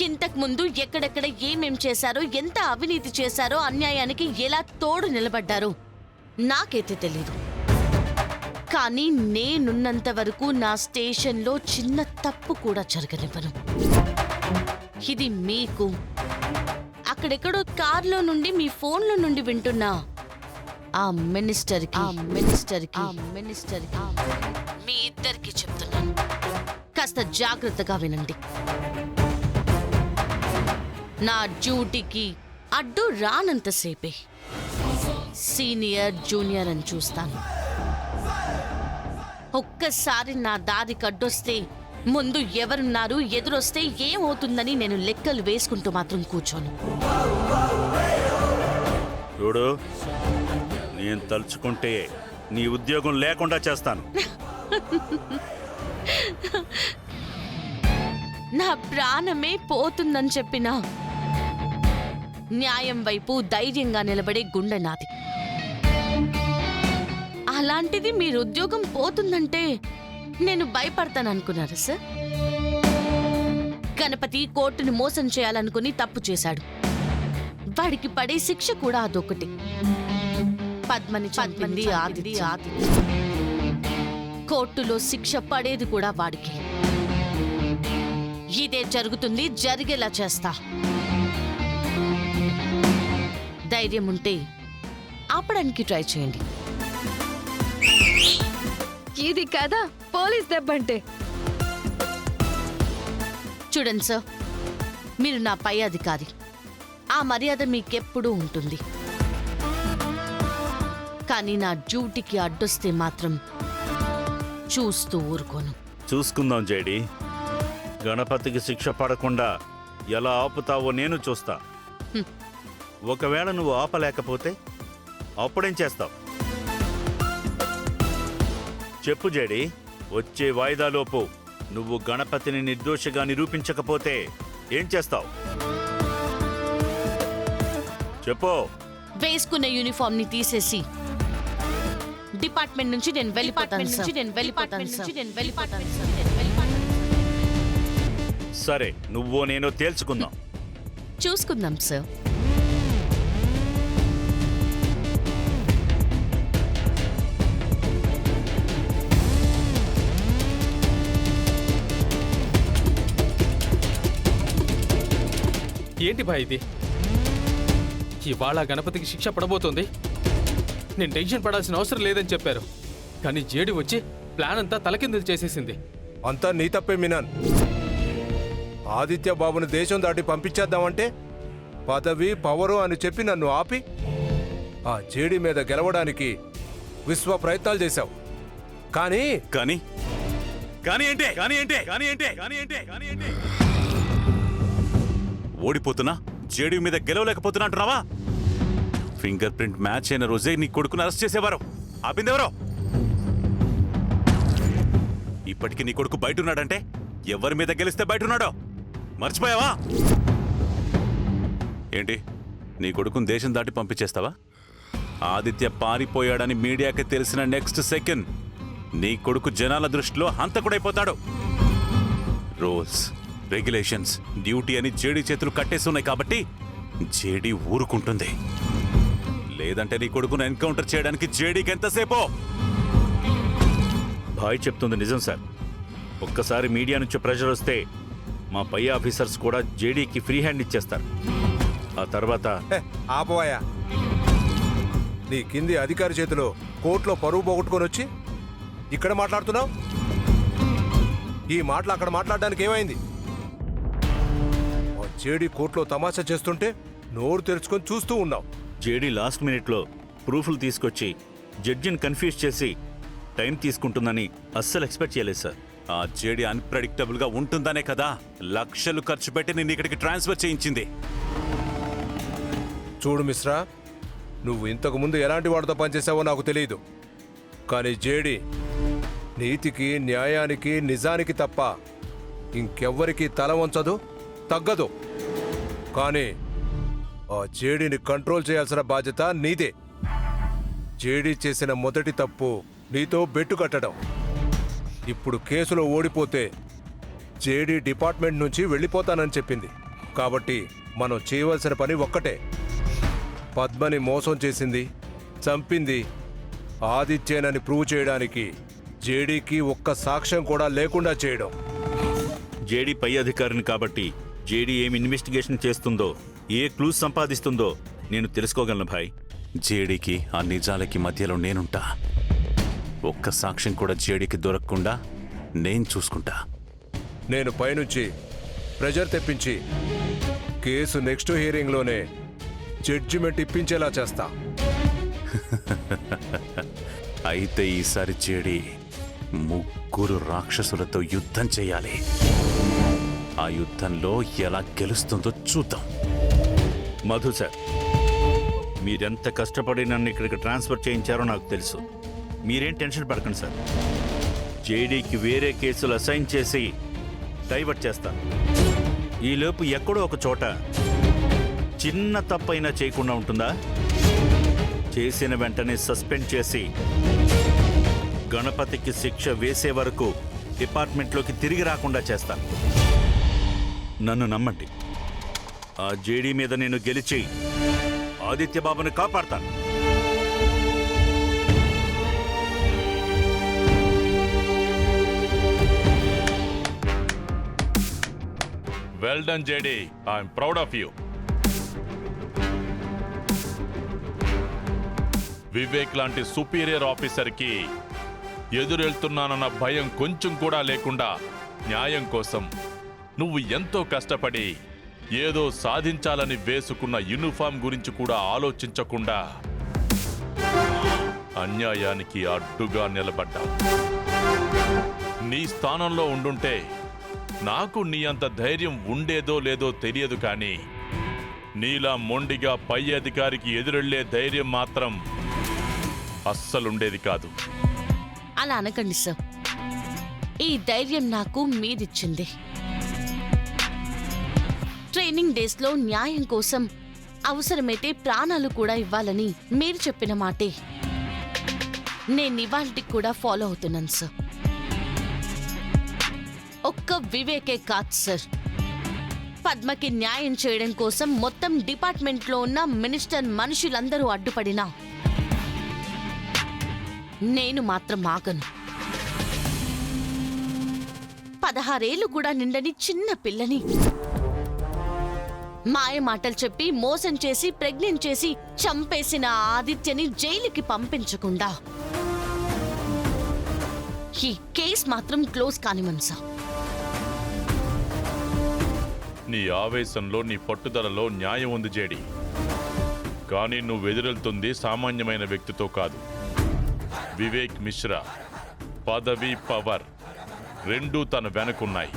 ఇంతకు ముందు ఎక్కడెక్కడ ఏమేం చేశారో, ఎంత అవినీతి చేశారో, అన్యాయానికి ఎలా తోడు నిలబడ్డారో నాకైతే తెలీదు. కానీ నేనున్నంత వరకు నా స్టేషన్లో చిన్న తప్పు కూడా జరగనివ్వను. ఇది మీకు అక్కడెక్కడో కార్లో నుండి మీ ఫోన్లో నుండి వింటున్నా ఆ మినిస్టర్కి మీ ఇద్దరికి చెప్తున్నాను, కాస్త జాగ్రత్తగా వినండి. నా డ్యూటీకి అడ్డు రానంతసేపే సీనియర్ జూనియర్ అని చూస్తాను. ఒక్కసారి నా దారికి అడ్డొస్తే ముందు ఎవరున్నారు, ఎదురొస్తే ఏమవుతుందని నేను లెక్కలు వేసుకుంటూ మాత్రం కూర్చోను. చూడు, నేను తలుచుకుంటే నీ ఉద్యోగం లేకుండా చేస్తాను. నా ప్రాణమే పోతుందని చెప్పినా న్యాయం వైపు ధైర్యంగా నిలబడే గుండె నాది. అలాంటిది మీరు ఉద్యోగం పోతుందంటే నేను భయపడతాననుకున్నారా సార్? గణపతి కోర్టును మోసం చేయాలనుకుని తప్పు చేశాడు. వాడికి పడే శిక్ష కూడా అదొకటి. పద్మని చంపింది ఆదిది. కోర్టులో శిక్ష పడేది కూడా వాడికి. ఇదే జరుగుతుంది, జరిగేలా చేస్తా. ధైర్యం ఉంటే ఆపడానికి ట్రై చేయండి. ఇది కదా పోలీస్ దెబ్బంటే. చూడండి సార్, మీరు నా పై అధికారి. ఆ మర్యాద మీకెప్పుడూ ఉంటుంది. కానీ నా డ్యూటీకి అడ్డొస్తే మాత్రం చూస్తూ ఊరుకోను. చూసుకుందాం జేడి. గణపతికి శిక్ష పడకుండా ఎలా ఆపుతావో నేను చూస్తా. ఒకవేళ నువ్వు ఆపలేకపోతే అప్పుడేం చేస్తావు చెప్పు జేడి. వచ్చే వాయిదాలోపు నువ్వు గణపతిని నిర్దోషిగా నిరూపించకపోతే ఏం చేస్తావు చెప్పు. వేసుకున్న యూనిఫామ్ ని తీసేసి డిపార్ట్మెంట్ నుంచి నేను వెళ్ళిపోతాను. సరే, నువ్వో నేనో తేల్చుకుందాం. చూసుకుందాం సార్. ఏంటి భా ఇది? ఇవాళ గణపతికి శిక్ష పడబోతోంది. నేను టెన్షన్ పడాల్సిన అవసరం లేదని చెప్పారు, కానీ జేడి వచ్చి ప్లాన్ అంతా తలకిందులు చేసేసింది. అంతా నీ తప్పే మినాన్. ఆదిత్య బాబుని దేశం దాటి పంపించేద్దామంటే పదవి పవరు అని చెప్పి నన్ను ఆపి ఆ జేడి మీద గెలవడానికి విశ్వ ప్రయత్నాలు చేశావు. కానీ కానీ కానీ ఏంటే కానీ ఏంటే కానీ ఏంటే కానీ ఏంటే కానీ ఏంటే ఓడిపోతున్నా జేడీ మీద గెలవలేకపోతున్నా అంటున్నావా? ఫింగర్ ప్రింట్ మ్యాచ్ అయిన రోజే నీ కొడుకును అరెస్ట్ చేసేవారు. ఆపిందెవరో? ఇప్పటికీ నీ కొడుకు బయట ఉన్నాడంటే ఎవరి మీద గెలిస్తే బయట ఉన్నాడో మర్చిపోయావా? ఏంటి, నీ కొడుకును దేశం దాటి పంపించేస్తావా? ఆదిత్య పారిపోయాడని మీడియాకి తెలిసిన నెక్స్ట్ సెకండ్ నీ కొడుకు జనాల దృష్టిలో హంతకుడైపోతాడు. రూల్స్, రెగ్యులేషన్స్, డ్యూటీ అని జేడీ చేతులు కట్టేస్తున్నాయి కాబట్టి జేడీ ఊరుకుంటుంది. లేదంటే నీ కొడుకును ఎన్కౌంటర్ చేయడానికి జేడీకి ఎంతసేపో. భాయ్ చెప్తుంది నిజం సార్. ఒక్కసారి మీడియా నుంచి ప్రెషర్ వస్తే మా పై ఆఫీసర్స్ కూడా జేడీకి ఫ్రీ హ్యాండ్ ఇచ్చేస్తారు. ఆ తర్వాత ఆపవాయా. నీ కింది అధికారి చేతిలో కోర్టులో పరువు పోగొట్టుకొని వచ్చి ఇక్కడ మాట్లాడుతున్నావు. ఈ మాటలు అక్కడ మాట్లాడడానికి ఏమైంది? జేడీ కోర్టులో తమాషా చేస్తుంటే నోరు తెరుచుకొని చూస్తూ ఉన్నావు. జేడీ లాస్ట్ మినిట్లో ప్రూఫ్లు తీసుకొచ్చి జడ్జిని కన్ఫ్యూజ్ చేసి టైం తీసుకుంటుందని అస్సలు ఎక్స్పెక్ట్ చేయలేదు సార్. ఆ జేడీ అన్ప్రెడిక్టబుల్గా ఉంటుందనే కదా లక్షలు ఖర్చు పెట్టి నేను ఇక్కడికి ట్రాన్స్ఫర్ చేయించింది. చూడు మిశ్రా, నువ్వు ఇంతకు ముందు ఎలాంటి వాడితో పనిచేసావో నాకు తెలియదు. కానీ జేడీ నీతికి, న్యాయానికి, నిజానికి తప్ప ఇంకెవ్వరికీ తల వంచదు, తగ్గదు. కానీ ఆ జేడీని కంట్రోల్ చేయాల్సిన బాధ్యత నీదే. జేడీ చేసిన మొదటి తప్పు నీతో బెట్టు కట్టడం. ఇప్పుడు కేసులో ఓడిపోతే జేడీ డిపార్ట్మెంట్ నుంచి వెళ్ళిపోతానని చెప్పింది. కాబట్టి మనం చేయవలసిన పని ఒక్కటే, పద్మని మోసం చేసింది, చంపింది ఆదిత్యేనని ప్రూవ్ చేయడానికి జేడీకి ఒక్క సాక్ష్యం కూడా లేకుండా చేయడం. జేడీ పై అధికారిని కాబట్టి జేడీ ఏం ఇన్వెస్టిగేషన్ చేస్తుందో, ఏ క్లూస్ సంపాదిస్తుందో నేను తెలుసుకోగలను భాయ్. జేడీకి ఆ నిజాలకి మధ్యలో నేనుంటా. ఒక్క సాక్ష్యం కూడా జేడీకి దొరకకుండా నేను చూసుకుంటా. నేను పైనుంచి ప్రెజర్ తెప్పించి కేసు నెక్స్ట్ హియరింగ్లోనే జడ్జిమెంట్ ఇప్పించేలా చేస్తా. అయితే ఈసారి జేడీ ముగ్గురు రాక్షసులతో యుద్ధం చేయాలి. ఆ యుద్ధంలో ఎలా గెలుస్తుందో చూద్దాం. మధు సార్, మీరెంత కష్టపడి నన్ను ఇక్కడికి ట్రాన్స్ఫర్ చేయించారో నాకు తెలుసు. మీరేం టెన్షన్ పడకండి సార్. జేడీకి వేరే కేసులు అసైన్ చేసి డైవర్ట్ చేస్తాను. ఈలోపు ఎక్కడో ఒక చోట చిన్న తప్పైనా చేయకుండా ఉంటుందా? చేసిన వెంటనే సస్పెండ్ చేసి గణపతికి శిక్ష వేసే వరకు డిపార్ట్మెంట్లోకి తిరిగి రాకుండా చేస్తాను. నన్ను నమ్మండి. ఆ జేడీ మీద నేను గెలిచి ఆదిత్యబాబుని కాపాడతాను. Well done JD, I'm proud of you. Vivek లాంటి సుపీరియర్ ఆఫీసర్కి ఎదురెళ్తున్నానన్న భయం కొంచెం కూడా లేకుండా న్యాయం కోసం నువ్వు ఎంతో కష్టపడి ఏదో సాధించాలని వేసుకున్న యూనిఫామ్ గురించి కూడా ఆలోచించకుండా అన్యాయానికి అడ్డుగా నిలబడ్డావు. నీ స్థానంలో ఉండుంటే నాకు నీ అంత ధైర్యం ఉండేదో లేదో తెలియదు, కానీ నీలా మొండిగా పై అధికారికి ఎదురెళ్లే ధైర్యం మాత్రం అస్సలుండేది కాదు. అలా అనకండి సార్. ఈ ధైర్యం నాకు మీరిచ్చింది. ట్రైనింగ్ డేస్లో న్యాయం కోసం అవసరమైతే ప్రాణాలు కూడా ఇవ్వాలని మీరు చెప్పిన మాటే నేను ఇవాళకి కూడా ఫాలో అవుతున్నాను సార్. ఒక్క వివేకే కాదు సార్, పద్మకి న్యాయం చేయడం కోసం మొత్తం డిపార్ట్మెంట్లో ఉన్న మినిస్టర్ మనుషులందరూ అడ్డుపడినా నేను మాత్రం ఆగను. 16 ఏళ్లు కూడా నిండని చిన్న పిల్లని మాయ మాటలు చెప్పి మోసం చేసి ప్రెగ్నెంట్ చేసి చంపేసిన ఆదిత్యని జైలుకి పంపించకుండా ఈ కేస్ మాత్రం క్లోజ్ కానివ్వండి సార్. నీ ఆవేశంలో, నీ పట్టుదలలో న్యాయం ఉంది జేడీ. కానీ నువ్వు ఎదురెళ్తుంది సామాన్యమైన వ్యక్తితో కాదు. వివేక్ మిశ్రా పదవి, పవర్ రెండూ తన వెనకున్నాయి.